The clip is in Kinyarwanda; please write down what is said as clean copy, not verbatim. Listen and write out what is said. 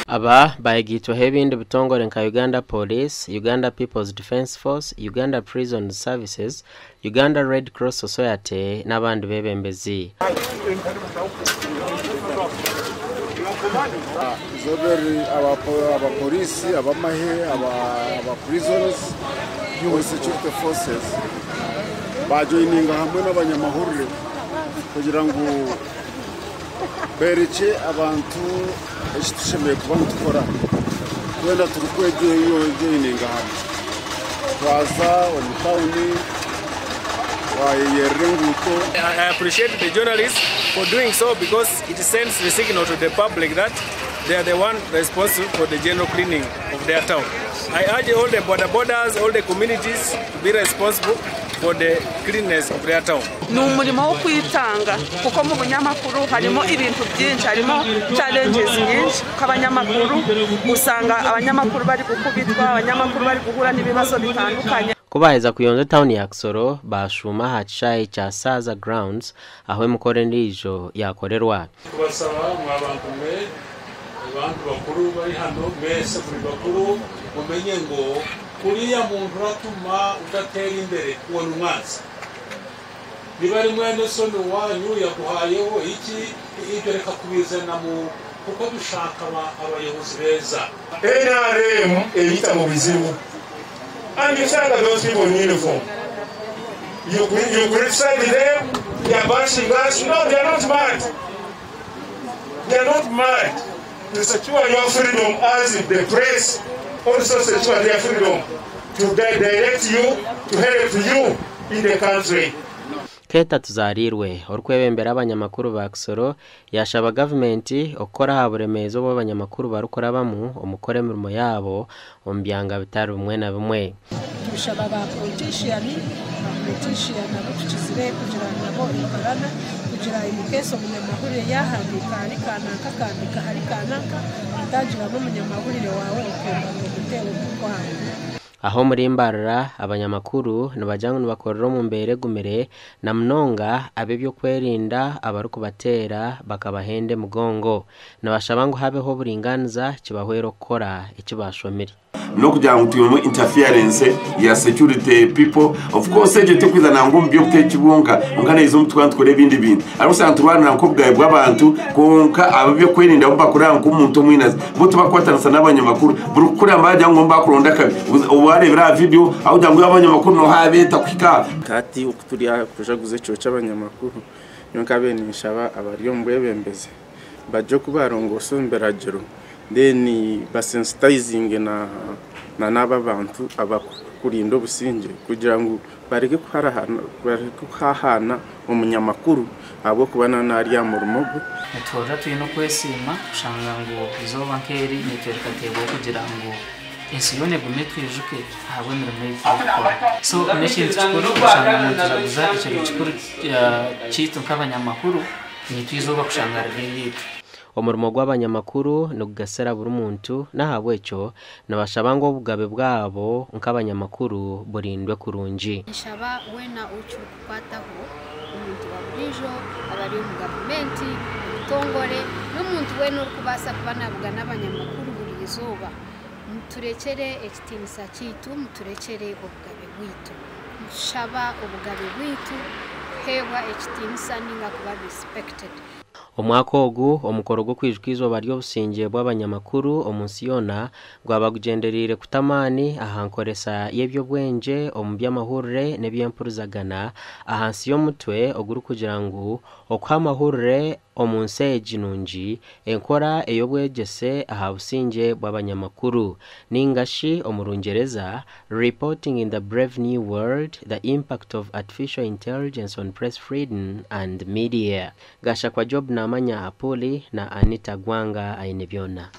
Aba bayigitwa hebindi butongore nka Uganda Police, Uganda People's Defense Force, Uganda Prison Services, Uganda Red Cross Society n'abandi bebembezi. Zoberi aba police, abamahe, aba prisons, new security forces bajoininga hamwe n'abanyamahurire kugira ngo bereke abantu ekitushemeye kuba ntukora kwenda turikwejoininga hamwe twaza omutawuni wayerenguto. I appreciate the journalists for doing so because it sends the signal to the public that they are the one responsible for the general cleaning of their town. I urge all the borders, all the communities to be responsible for the cleanliness of their town. Numurimo wo kwitanga kuko mu bunyamakuru harimo ibintu byinshi, harimo challenges nyinshi k'abanyamakuru, usanga abanyamakuru bari gukubitwa, abanyamakuru bari guhura n'ibibazo bitandukanye. Kubaheza kuyonza town ya Kisoro bashuma hacaye cha Saza Grounds aho mukore ndijo yakorerwa. Kubasaba abantu bakuru bari hano mese kuri bakuru mumenye ngo kuriya muntu ratuma udatera imbere kubona umwanzi. Niba ari mwene sono wanyu yaguhayeho iki ibyo reka kubizana mu kuko dushaka abayobozi beza. NRM eyita mu bizibu. And you say that those people in uniform, you criticize them, they are bashing us. No, they are not mad. They are not mad. To secure your freedom as the press also secure their freedom to direct you, to help you in the country. Keta tuzarirwe orkwebembera abanyamakuru ba Kisoro yashaba government okora haburemezo b'abanyamakuru barukora bamu omukore mirimo yabo ombyanga bitari umwe na bimwe. Tushaba ba politician abo tukizire kugira nabo ikorana kugira imikeso umunyamahurire yahandika ari kanaka kandika hari kanaka ndagira n'umunyamahurire wawe ukenda ngo gutewe kwanga. Aho muri mbarara abanyamakuru nabajyangu bakorera mu mbere gumere na mnonga abebyo kwerinda abaruko batera bakabahende mugongo nabashabangu habeho buringaniza kibahwero kora ikibashomeri no kugira ngo tuyemo interference ya security people. Of course eje tekwiza nango mbyo kekibunga ungana izo mutwantu kore bindi bintu ari usantu bana ko bwaye bw'abantu konka ababyo kwerinda bakora ngo umuntu mwinazi buto bakwatansa n'abanyamakuru burukuri amajya ngo mbakuronda kabi ubarebera video aho jango y'abanyamakuru no habeta kwika kati ukuturiya kujaguze cyo cy'abanyamakuru nyokabe nishaba abariyo mbwebembeze bajo kubarongoso mberagero then basensitizing na naba bantu abakurinda obusinge kugira ngo bareke kuhahana umunyamakuru abo kubana nari ya murumogo twoja tuyino kwesima ushanga ngo izo bankeri nitereka tebo kugira ngo insiyone gume twijuke habwe mirimo y'ikora so neshintu cyikuru ushanga mu turabuza icyo cyikuru cyito nk'abanyamakuru ni twizoba kushanga rero omurimo gw'abanyamakuru no kugasera buri muntu nahabwecho nabashabango bugabe bwabo nk'abanyamakuru burindwe kurunji ishaba wena ucu kupataho umuntu waburijo abari mu government tongore n'umuntu wena kubasa kubanavuga n'abanyamakuru buri izuba muturekere extinsa kitu muturekere ubugabe bwitu shaba ubugabe bwitu hewa extinsa ninga kuba respected. Omwaka ogu omukoro gwo kwijwizo baryo businge bw'abanyamakuru omunsiyona gwabagugenderire kutamani ahankoresa yebyo bwenje omubyamahurire nebyempuruzagana ahansi yo mutwe oguru kugira ngo okwamahurire omunseji nunji enkora eyobwegese ahabusinge bw'abanyamakuru ningashi omurungereza reporting in the brave new world the impact of artificial intelligence on press freedom and media gasha kwa job na manya Apoli na Anita Gwanga ainebyona.